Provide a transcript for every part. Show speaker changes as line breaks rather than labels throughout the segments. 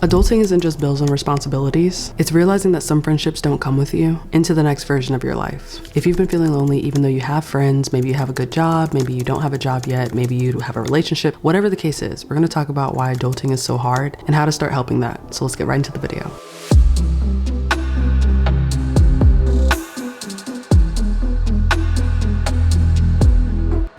Adulting isn't just bills and responsibilities. It's realizing that some friendships don't come with you into the next version of your life. If you've been feeling lonely, even though you have friends, maybe you have a good job, maybe you don't have a job yet, maybe you have a relationship, whatever the case is, we're going to talk about why adulting is so hard and how to start helping that. So let's get right into the video.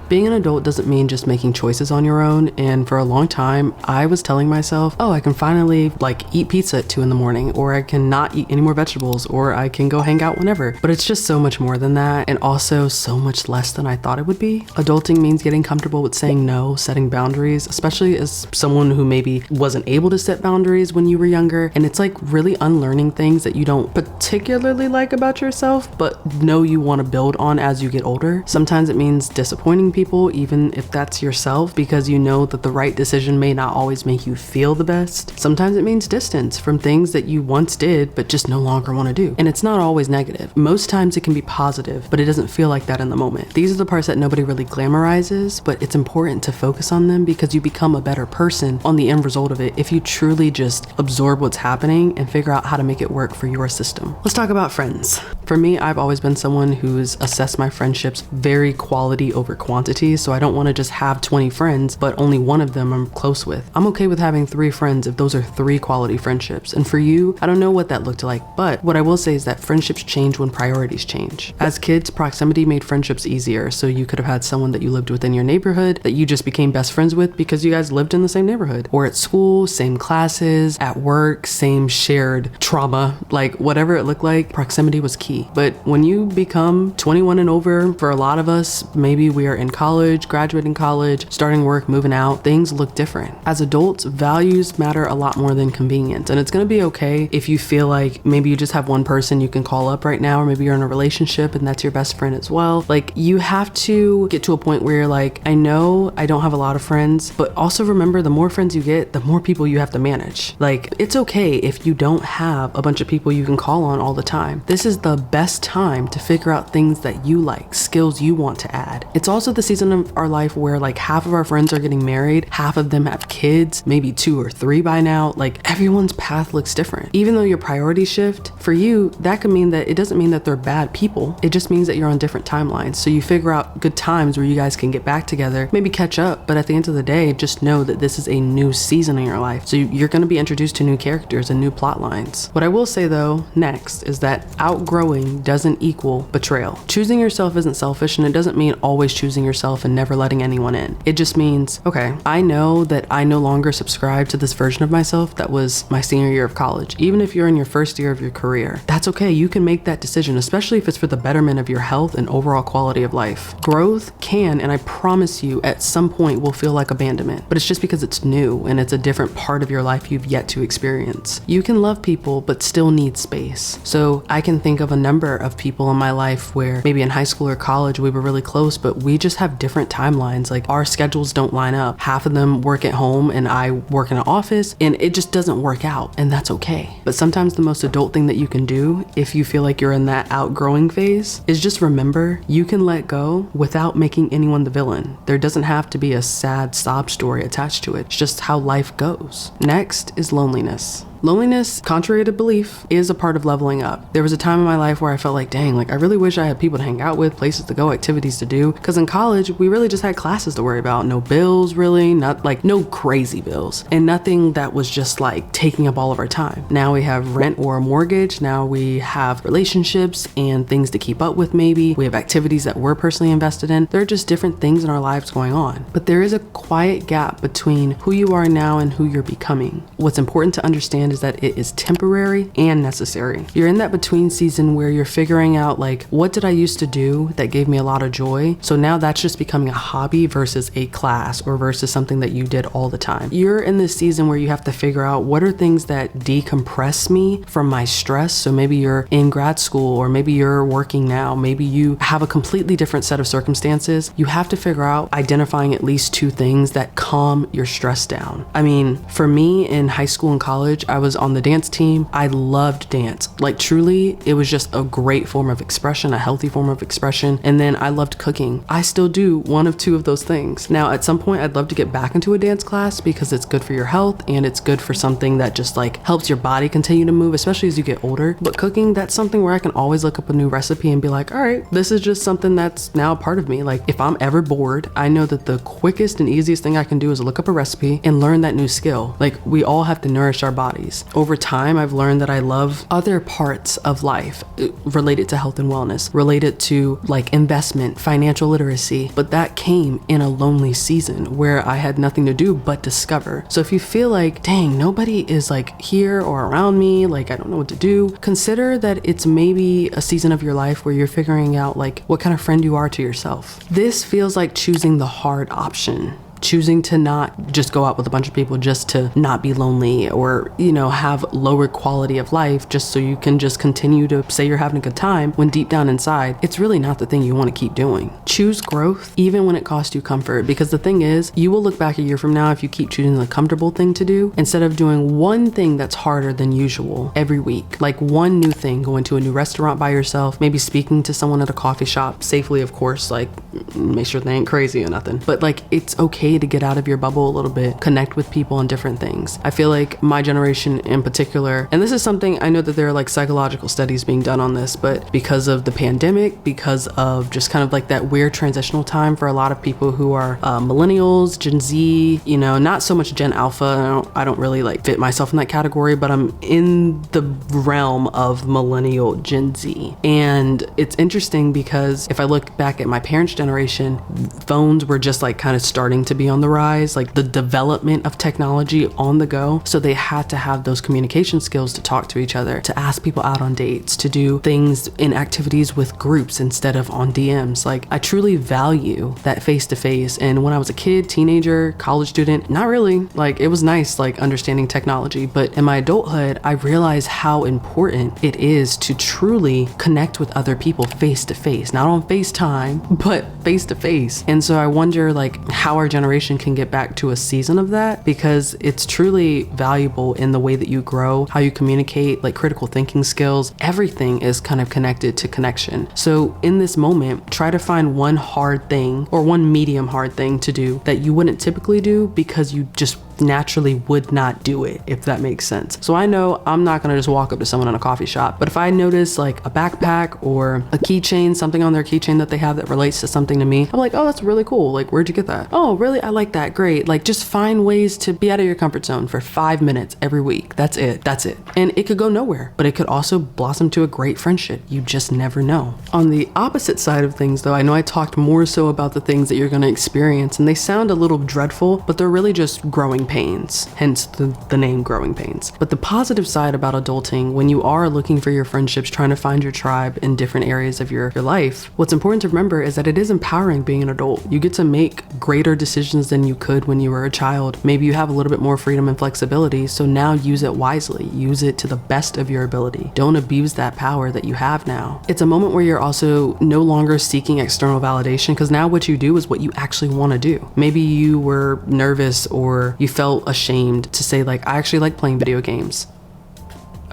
Being an adult doesn't mean just making choices on your own, and for a long time, I was telling myself, oh, I can finally eat pizza at 2 a.m, or I can not eat any more vegetables, or I can go hang out whenever. But it's just so much more than that, and also so much less than I thought it would be. Adulting means getting comfortable with saying no, setting boundaries, especially as someone who maybe wasn't able to set boundaries when you were younger, and it's like really unlearning things that you don't particularly like about yourself, but know you want to build on as you get older. Sometimes it means disappointing people, even if that's yourself, because you know that the right decision may not always make you feel the best. Sometimes it means distance from things that you once did but just no longer want to do. And it's not always negative. Most times it can be positive, but it doesn't feel like that in the moment. These are the parts that nobody really glamorizes, but it's important to focus on them because you become a better person on the end result of it if you truly just absorb what's happening and figure out how to make it work for your system. Let's talk about friends. For me, I've always been someone who's assessed my friendships very quality over quantity. So I don't want to just have 20 friends, but only one of them I'm close with. I'm okay with having 3 friends if those are 3 quality friendships. And for you, I don't know what that looked like, but what I will say is that friendships change when priorities change. As kids, proximity made friendships easier. So you could have had someone that you lived within your neighborhood that you just became best friends with because you guys lived in the same neighborhood. Or at school, same classes, at work, same shared trauma, whatever it looked like, proximity was key. But when you become 21 and over, for a lot of us, maybe we are in college, graduating college, starting work, moving out, things look different. As adults, values matter a lot more than convenience. And it's going to be okay if you feel like maybe you just have one person you can call up right now, or maybe you're in a relationship and that's your best friend as well. You have to get to a point where you're like, I know I don't have a lot of friends, but also remember the more friends you get, the more people you have to manage. It's okay if you don't have a bunch of people you can call on all the time. This is the best time to figure out things that you like, skills you want to add. It's also the season of our life where half of our friends are getting married, half of them have kids, maybe 2 or 3 by now. Everyone's path looks different. Even though your priorities shift, for you, that could mean that it doesn't mean that they're bad people. It just means that you're on different timelines. So you figure out good times where you guys can get back together, maybe catch up. But at the end of the day, just know that this is a new season in your life. So you're going to be introduced to new characters and new plot lines. What I will say though, next, is that outgrowing doesn't equal betrayal. Choosing yourself isn't selfish, and it doesn't mean always choosing yourself and never letting anyone in. It just means, okay, I know that I no longer subscribe to this version of myself that was my senior year of college. Even if you're in your first year of your career, that's okay. You can make that decision, especially if it's for the betterment of your health and overall quality of life. Growth can, and I promise you, at some point will feel like abandonment, but it's just because it's new and it's a different part of your life you've yet to experience. You can love people, but still need space. So I can think of a number of people in my life where maybe in high school or college we were really close, but we just have different timelines. Our schedules don't line up. Half of them work at home and I work in an office, and it just doesn't work out, and that's okay. But sometimes the most adult thing that you can do if you feel like you're in that outgrowing phase is just remember you can let go without making anyone the villain. There doesn't have to be a sad sob story attached to it. It's just how life goes. Next is loneliness. Loneliness, contrary to belief, is a part of leveling up. There was a time in my life where I felt like, dang, I really wish I had people to hang out with, places to go, activities to do. Because in college, we really just had classes to worry about. No bills, really, no crazy bills. And nothing that was just taking up all of our time. Now we have rent or a mortgage. Now we have relationships and things to keep up with maybe. We have activities that we're personally invested in. There are just different things in our lives going on. But there is a quiet gap between who you are now and who you're becoming. What's important to understand is that it is temporary and necessary. You're in that between season where you're figuring out what did I used to do that gave me a lot of joy? So now that's just becoming a hobby versus a class or versus something that you did all the time. You're in this season where you have to figure out what are things that decompress me from my stress. So maybe you're in grad school, or maybe you're working now. Maybe you have a completely different set of circumstances. You have to figure out identifying at least 2 things that calm your stress down. For me in high school and college, I was on the dance team. I loved dance. Like truly, it was just a great form of expression, a healthy form of expression. And then I loved cooking. I still do one of two of those things. Now, at some point, I'd love to get back into a dance class because it's good for your health and it's good for something that just like helps your body continue to move, especially as you get older. But cooking, that's something where I can always look up a new recipe and be like, all right, this is just something that's now a part of me. Like if I'm ever bored, I know that the quickest and easiest thing I can do is look up a recipe and learn that new skill. Like we all have to nourish our bodies. Over time, I've learned that I love other parts of life related to health and wellness, related to like investment, financial literacy, but that came in a lonely season where I had nothing to do but discover. So if you feel like, dang, nobody is like here or around me, like I don't know what to do, consider that it's maybe a season of your life where you're figuring out like what kind of friend you are to yourself. This feels like choosing the hard option. Choosing to not just go out with a bunch of people just to not be lonely or, you know, have lower quality of life just so you can just continue to say you're having a good time when deep down inside, it's really not the thing you want to keep doing. Choose growth even when it costs you comfort, because the thing is, you will look back a year from now if you keep choosing the comfortable thing to do instead of doing one thing that's harder than usual every week. Like one new thing, going to a new restaurant by yourself, maybe speaking to someone at a coffee shop safely, of course, like make sure they ain't crazy or nothing. But like it's okay to get out of your bubble a little bit, connect with people on different things. I feel like my generation in particular, and this is something I know that there are like psychological studies being done on this, but because of the pandemic, because of just kind of like that weird transitional time for a lot of people who are millennials, Gen Z, you know, not so much Gen Alpha. I don't really like fit myself in that category, but I'm in the realm of millennial Gen Z. And it's interesting because if I look back at my parents' generation, phones were just like kind of starting to be on the rise, like the development of technology on the go. So they had to have those communication skills to talk to each other, to ask people out on dates, to do things in activities with groups instead of on DMs. Like I truly value that face to face. And when I was a kid, teenager, college student, not really. Like it was nice, like understanding technology. But in my adulthood, I realized how important it is to truly connect with other people face to face, not on FaceTime, but face to face. And so I wonder like how our generation can get back to a season of that, because it's truly valuable in the way that you grow, how you communicate, like critical thinking skills. Everything is kind of connected to connection. So in this moment, try to find one hard thing or one medium hard thing to do that you wouldn't typically do because you just naturally would not do it, if that makes sense. So I know I'm not gonna just walk up to someone in a coffee shop, but if I notice like a backpack or a keychain, something on their keychain that they have that relates to something to me, I'm like, oh, that's really cool. Like, where'd you get that? Oh, really? I like that. Great. Like, just find ways to be out of your comfort zone for 5 minutes every week. That's it. That's it. And it could go nowhere, but it could also blossom to a great friendship. You just never know. On the opposite side of things, though, I know I talked more so about the things that you're gonna experience, and they sound a little dreadful, but they're really just growing pains, hence the name Growing Pains. But the positive side about adulting, when you are looking for your friendships, trying to find your tribe in different areas of your life, what's important to remember is that it is empowering being an adult. You get to make greater decisions than you could when you were a child. Maybe you have a little bit more freedom and flexibility, so now use it wisely. Use it to the best of your ability. Don't abuse that power that you have now. It's a moment where you're also no longer seeking external validation, because now what you do is what you actually want to do. Maybe you were nervous or you felt ashamed to say like, I actually like playing video games.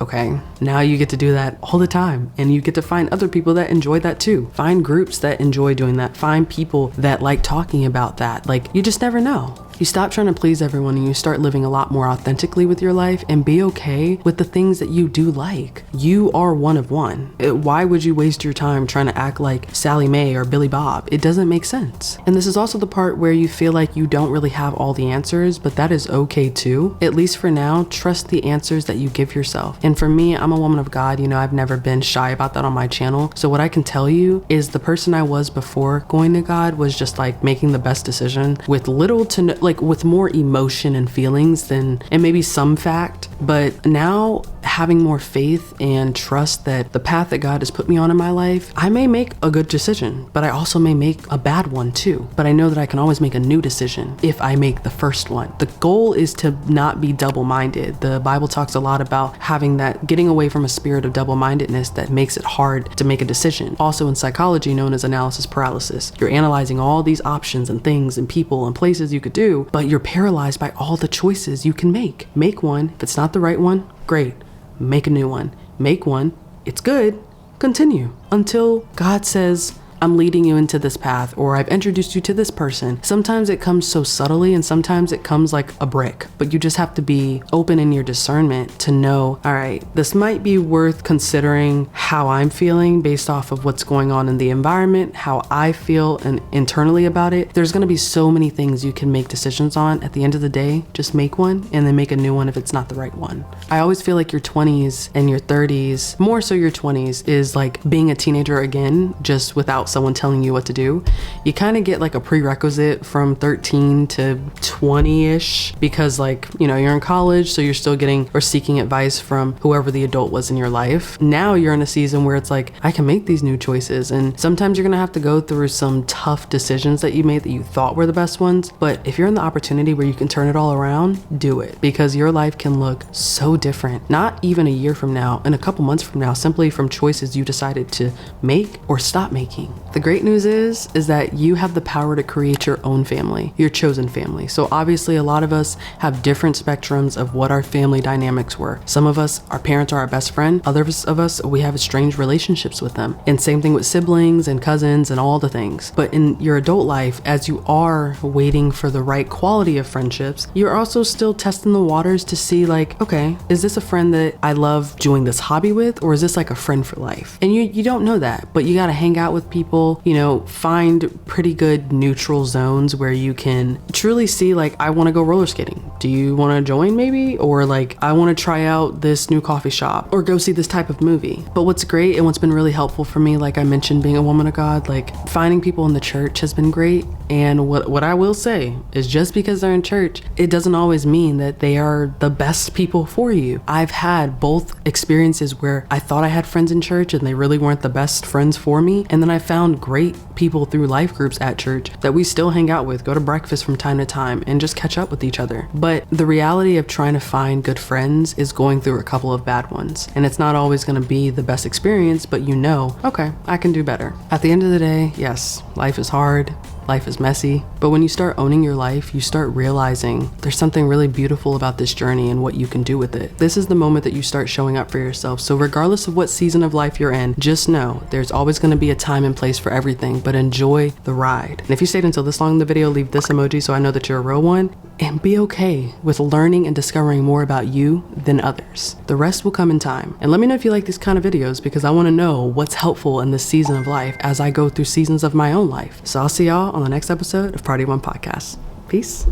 Okay, now you get to do that all the time, and you get to find other people that enjoy that too. Find groups that enjoy doing that. Find people that like talking about that. Like, you just never know. You stop trying to please everyone and you start living a lot more authentically with your life, and be okay with the things that you do like. You are one of one. Why would you waste your time trying to act like Sally Mae or Billy Bob? It doesn't make sense. And this is also the part where you feel like you don't really have all the answers, but that is okay too. At least for now, trust the answers that you give yourself. And for me, I'm a woman of God. You know, I've never been shy about that on my channel. So what I can tell you is the person I was before going to God was just like making the best decision with little to no, like with more emotion and feelings than, and maybe some fact, but now having more faith and trust that the path that God has put me on in my life, I may make a good decision, but I also may make a bad one too. But I know that I can always make a new decision if I make the first one. The goal is to not be double-minded. The Bible talks a lot about having that, getting away from a spirit of double-mindedness that makes it hard to make a decision. Also in psychology, known as analysis paralysis. You're analyzing all these options and things and people and places you could do, but you're paralyzed by all the choices you can make. Make one. If it's not the right one, Great. Make a new one. Make one. It's good. Continue until God says, I'm leading you into this path, or I've introduced you to this person. Sometimes it comes so subtly, and sometimes it comes like a brick, but you just have to be open in your discernment to know, all right, this might be worth considering how I'm feeling based off of what's going on in the environment, how I feel and internally about it. There's going to be so many things you can make decisions on. At the end of the day, just make one and then make a new one if it's not the right one. I always feel like your 20s and your 30s, more so your 20s, is like being a teenager again, just without someone telling you what to do. You kind of get like a prerequisite from 13 to 20-ish because like, you're in college, so you're still getting or seeking advice from whoever the adult was in your life. Now you're in a season where it's like, I can make these new choices, and sometimes you're gonna have to go through some tough decisions that you made that you thought were the best ones. But if you're in the opportunity where you can turn it all around, do it, because your life can look so different, not even a year from now, in a couple months from now, simply from choices you decided to make or stop making. The great news is that you have the power to create your own family, your chosen family. So obviously a lot of us have different spectrums of what our family dynamics were. Some of us, our parents are our best friend. Others of us, we have estranged relationships with them. And same thing with siblings and cousins and all the things. But in your adult life, as you are waiting for the right quality of friendships, you're also still testing the waters to see like, okay, is this a friend that I love doing this hobby with, or is this like a friend for life? And you don't know that, but you got to hang out with people, find pretty good neutral zones where you can truly see like, I want to go roller skating. Do you want to join maybe? Or like, I want to try out this new coffee shop or go see this type of movie. But what's great and what's been really helpful for me, like I mentioned, being a woman of God, like finding people in the church has been great. And what I will say is just because they're in church, it doesn't always mean that they are the best people for you. I've had both experiences where I thought I had friends in church and they really weren't the best friends for me. And then I found great people through life groups at church that we still hang out with, go to breakfast from time to time, and just catch up with each other. But the reality of trying to find good friends is going through a couple of bad ones. And it's not always going to be the best experience, but okay, I can do better. At the end of the day, yes, life is hard. Life is messy, but when you start owning your life, you start realizing there's something really beautiful about this journey and what you can do with it. This is the moment that you start showing up for yourself. So regardless of what season of life you're in, just know there's always going to be a time and place for everything, but enjoy the ride. And if you stayed until this long in the video, leave this emoji so I know that you're a real one, and be okay with learning and discovering more about you than others. The rest will come in time. And let me know if you like these kind of videos, because I want to know what's helpful in this season of life as I go through seasons of my own life. So I'll see y'all on the next episode of Party One Podcast. Peace.